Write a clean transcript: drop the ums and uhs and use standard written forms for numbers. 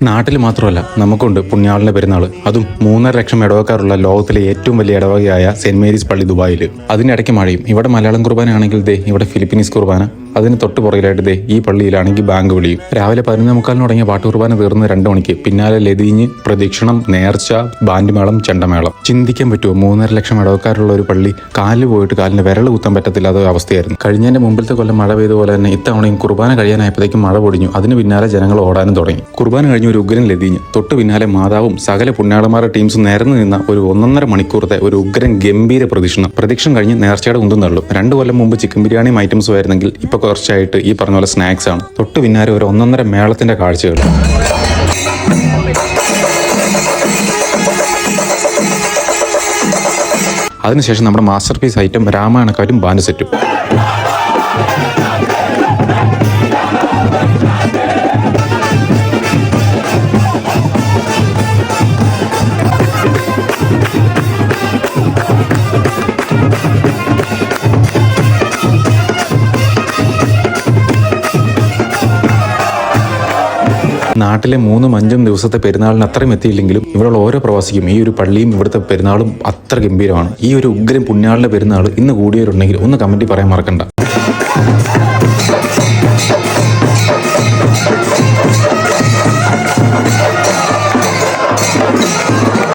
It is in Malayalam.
നാട്ടിൽ മാത്രമല്ല നമുക്കുണ്ട് പുണ്യാളിന്റെ പെരുന്നാൾ. അതും 3.5 ലക്ഷം ഇടവക്കാരുള്ള ലോകത്തിലെ ഏറ്റവും വലിയ ഇടവകയായ സെന്റ് മേരീസ് പള്ളി ദുബായിൽ. അതിനിടയ്ക്ക് മഴയും. ഇവിടെ മലയാളം കുർബാനയാണെങ്കിൽ ദേ ഇവിടെ ഫിലിപ്പീനീസ് കുർബാന. അതിന് തൊട്ട് പുറകിലായിട്ട് ദേ ഈ പള്ളിയിലാണെങ്കിൽ ബാങ്ക് വിളിയും. രാവിലെ 11:45 തുടങ്ങിയ പാട്ട് കുർബാന തീർന്ന് 2 മണിക്ക്. പിന്നാലെ ലതീഞ്ഞ്, പ്രദക്ഷിണം, നേർച്ച, ബാൻഡ് മേളം, ചെണ്ടമേളം. ചിന്തിക്കാൻ പറ്റുമോ 3.5 ലക്ഷം ഇടവക്കാരുള്ള ഒരു പള്ളി കാലിൽ പോയിട്ട് കാലിന് വിരൽ കുത്താൻ പറ്റത്തില്ലാത്ത അവസ്ഥയായിരുന്നു. കഴിഞ്ഞതിന്റെ മുമ്പിലത്തെ കൊല്ലം മഴ പെയ്ത പോലെ തന്നെ ഇത്തവണയും കുർബാന കഴിയാനായപ്പോഴേക്കും മഴ പൊടിഞ്ഞു. അതിന് പിന്നാലെ ജനങ്ങൾ ഓടാനും തുടങ്ങി. കുർബാന കഴിഞ്ഞ ഒരു ഉഗ്രൻ ലതീഞ്ഞ്, തൊട്ട് പിന്നാലെ മാതാവും സകല പുണ്യാളന്മാരുടെ ടീംസും നിരന്നു നിന്ന ഒരു 1.5 മണിക്കൂറത്തെ ഒരു ഉഗ്രൻ ഗംഭീര പ്രദക്ഷിണം കഴിഞ്ഞ് നേർച്ചയുടെ ഉന്തും തള്ളും. 2 കൊല്ലം മുമ്പ് ചിക്കൻ ബിരിയാണിയും ഐറ്റംസും ആയിരുന്നെങ്കിൽ ഇപ്പൊ കുറച്ചായിട്ട് ഈ പറഞ്ഞ പോലെ സ്നാക്സ് ആണ്. തൊട്ട് പിന്നാലെ ഒരു 1.5 മേളത്തിന്റെ കാഴ്ചകൾ. അതിനുശേഷം നമ്മുടെ മാസ്റ്റർ പീസ് ഐറ്റം രാമായണക്കാരും ബാൻഡ് സെറ്റും. നാട്ടിലെ 3-5 ദിവസത്തെ പെരുന്നാളിന് അത്രയും എത്തിയില്ലെങ്കിലും ഇവിടെയുള്ള ഓരോ പ്രവാസിക്കും ഈ ഒരു പള്ളിയും ഇവിടുത്തെ പെരുന്നാളും അത്ര ഗംഭീരമാണ്. ഈ ഒരു ഉഗ്രൻ പുണ്യാളിന്റെ പെരുന്നാൾ ഇന്ന് കൂടിയവരുണ്ടെങ്കിൽ ഒന്ന് കമന്റിൽ പറയാൻ മറക്കണ്ട.